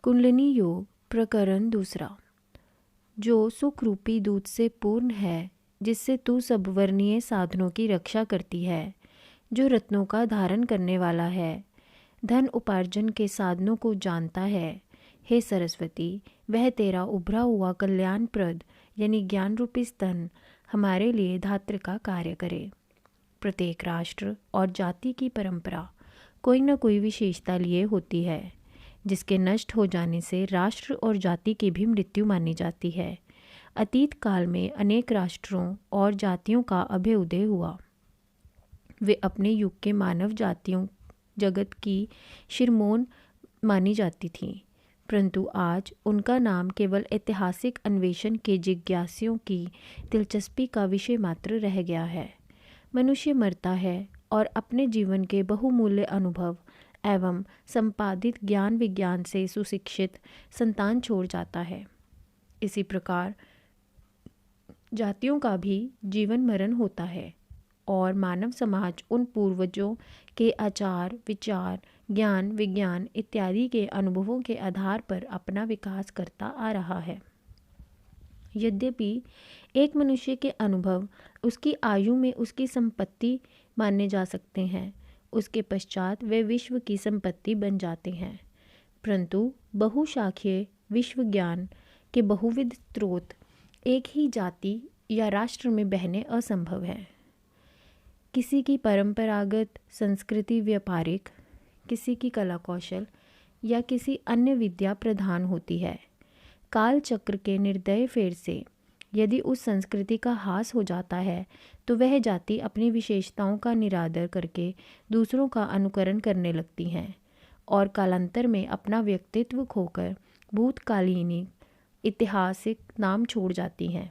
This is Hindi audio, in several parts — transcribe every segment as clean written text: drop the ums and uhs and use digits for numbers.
कुंडलिनी योग प्रकरण दूसरा। जो सुख रूपी दूत से पूर्ण है, जिससे तू सब वर्णीय साधनों की रक्षा करती है, जो रत्नों का धारण करने वाला है, धन उपार्जन के साधनों को जानता है। हे सरस्वती, वह तेरा उभरा हुआ कल्याणप्रद यानी ज्ञान रूपी स्तन हमारे लिए धात्र का कार्य करे। प्रत्येक राष्ट्र और जाति की परंपरा कोई न कोई विशेषता लिए होती है, जिसके नष्ट हो जाने से राष्ट्र और जाति की भी मृत्यु मानी जाती है। अतीत काल में अनेक राष्ट्रों और जातियों का अभ्युदय हुआ। वे अपने युग के मानव जातियों जगत की शिरमोन मानी जाती थीं, परंतु आज उनका नाम केवल ऐतिहासिक अन्वेषण के जिज्ञासुओं की दिलचस्पी का विषय मात्र रह गया है। मनुष्य मरता है और अपने जीवन के बहुमूल्य अनुभव एवं संपादित ज्ञान विज्ञान से सुशिक्षित संतान छोड़ जाता है। इसी प्रकार जातियों का भी जीवन मरण होता है और मानव समाज उन पूर्वजों के आचार विचार ज्ञान विज्ञान इत्यादि के अनुभवों के आधार पर अपना विकास करता आ रहा है। यद्यपि एक मनुष्य के अनुभव उसकी आयु में उसकी संपत्ति माने जा सकते हैं, उसके पश्चात वे विश्व की संपत्ति बन जाते हैं, परंतु बहुशाखीय विश्व ज्ञान के बहुविध स्रोत एक ही जाति या राष्ट्र में बहने असंभव है। किसी की परंपरागत संस्कृति व्यापारिक, किसी की कला कौशल या किसी अन्य विद्या प्रधान होती है। काल चक्र के निर्दय फेर से यदि उस संस्कृति का हास हो जाता है, तो वह जाति अपनी विशेषताओं का निरादर करके दूसरों का अनुकरण करने लगती हैं और कालांतर में अपना व्यक्तित्व खोकर भूतकालीन ऐतिहासिक नाम छोड़ जाती हैं।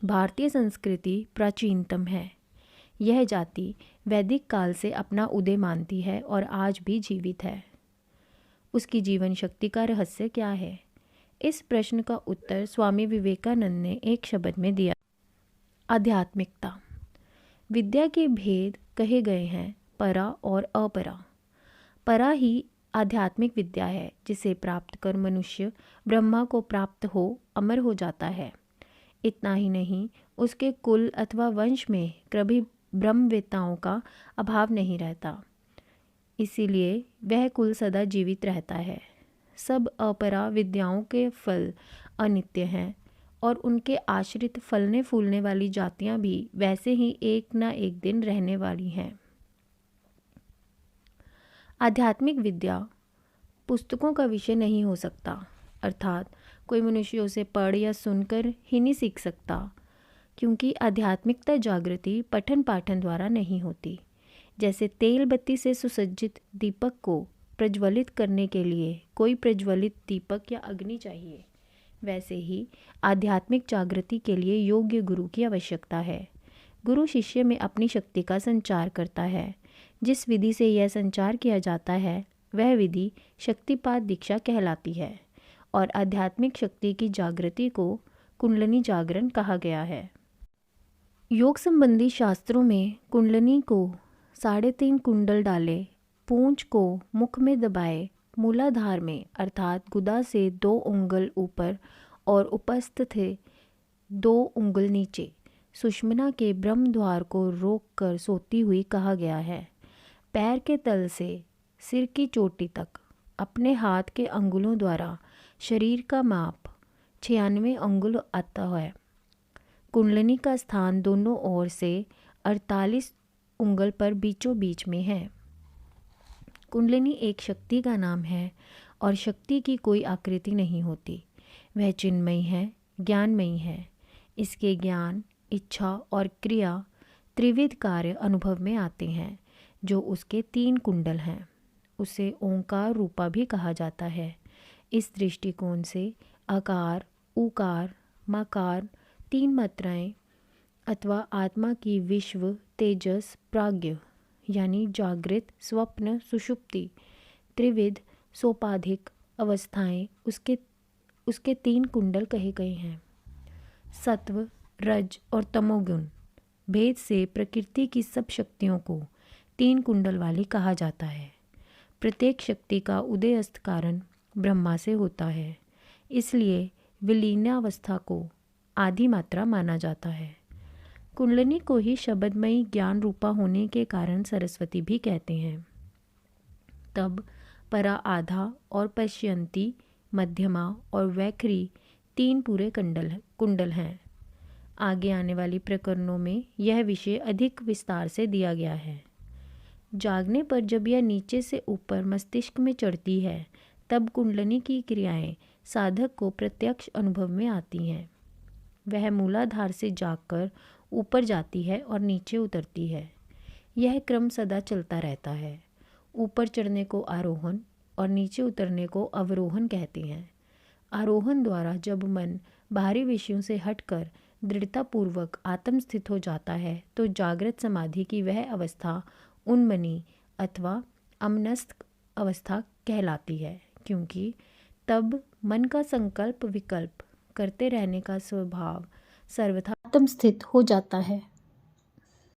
भारतीय संस्कृति प्राचीनतम है। यह जाति वैदिक काल से अपना उदय मानती है और आज भी जीवित है। उसकी जीवन शक्ति का रहस्य क्या है? इस प्रश्न का उत्तर स्वामी विवेकानंद ने एक शब्द में दिया, आध्यात्मिकता। विद्या के भेद कहे गए हैं, परा और अपरा। परा ही आध्यात्मिक विद्या है, जिसे प्राप्त कर मनुष्य ब्रह्मा को प्राप्त हो अमर हो जाता है। इतना ही नहीं, उसके कुल अथवा वंश में कभी ब्रह्मवेत्ताओं का अभाव नहीं रहता, इसीलिए वह कुल सदा जीवित रहता है। सब अपरा विद्याओं के फल अनित्य हैं और उनके आश्रित फलने फूलने वाली जातियां भी वैसे ही एक न एक दिन रहने वाली हैं। आध्यात्मिक विद्या पुस्तकों का विषय नहीं हो सकता, अर्थात कोई मनुष्य उसे पढ़ या सुनकर ही नहीं सीख सकता, क्योंकि आध्यात्मिकता जागृति पठन पाठन द्वारा नहीं होती। जैसे तेल बत्ती से सुसज्जित दीपक को प्रज्वलित करने के लिए कोई प्रज्वलित दीपक या अग्नि चाहिए, वैसे ही आध्यात्मिक जागृति के लिए योग्य गुरु की आवश्यकता है। गुरु शिष्य में अपनी शक्ति का संचार करता है। जिस विधि से यह संचार किया जाता है, वह विधि शक्तिपात दीक्षा कहलाती है और आध्यात्मिक शक्ति की जागृति को कुंडलिनी जागरण कहा गया है। योग संबंधी शास्त्रों में कुंडलिनी को 3.5 कुंडल डाले, पूंछ को मुख में दबाए, मूलाधार में अर्थात गुदा से 2 उंगल ऊपर और उपस्थ थे 2 उंगल नीचे सुषुम्ना के ब्रह्म द्वार को रोक कर सोती हुई कहा गया है। पैर के तल से सिर की चोटी तक अपने हाथ के अंगुलों द्वारा शरीर का माप 96 अंगुल आता है। कुंडलिनी का स्थान दोनों ओर से 48 उंगल पर बीचों बीच में है। कुंडलिनी एक शक्ति का नाम है और शक्ति की कोई आकृति नहीं होती। वह चिन्मयी है, ज्ञानमयी है। इसके ज्ञान, इच्छा और क्रिया त्रिविध कार्य अनुभव में आते हैं, जो उसके 3 कुंडल हैं। उसे ओंकार रूपा भी कहा जाता है। इस दृष्टिकोण से आकार, उकार, मकार 3 मात्राएं अथवा आत्मा की विश्व, तेजस, प्राज्ञ यानी जागृत, स्वप्न, सुषुप्ति त्रिविध सोपाधिक अवस्थाएं उसके 3 कुंडल कहे गए हैं। सत्व, रज और तमोगुण भेद से प्रकृति की सब शक्तियों को 3 कुंडल वाली कहा जाता है। प्रत्येक शक्ति का उदय अस्त कारण ब्रह्मा से होता है। इसलिए विलीनावस्था को आधी मात्रा माना जाता है। कुंडलिनी को ही शब्दमयी ज्ञान रूपा होने के कारण सरस्वती भी कहते हैं। तब परा आधा और पश्यंती, मध्यमा और वैखरी 3 पूरे कुंडल हैं। आगे आने वाली प्रकरणों में यह विषय अधिक विस्तार से दिया गया है। जागने पर जब यह नीचे से ऊपर मस्तिष्क में चढ़ती है, तब कुंडलिनी की क्रियाएं साधक को प्रत्यक्ष अनुभव में आती हैं। वह मूलाधार से जागकर ऊपर जाती है और नीचे उतरती है। यह क्रम सदा चलता रहता है। ऊपर चढ़ने को आरोहण और नीचे उतरने को अवरोहण कहते हैं। आरोहण द्वारा जब मन बाहरी विषयों से हटकर दृढ़तापूर्वक आत्मस्थित हो जाता है, तो जागृत समाधि की वह अवस्था उन्मनी अथवा अमनस्क अवस्था कहलाती है, क्योंकि तब मन का संकल्प विकल्प करते रहने का स्वभाव सर्वथा आत्मस्थित हो जाता है।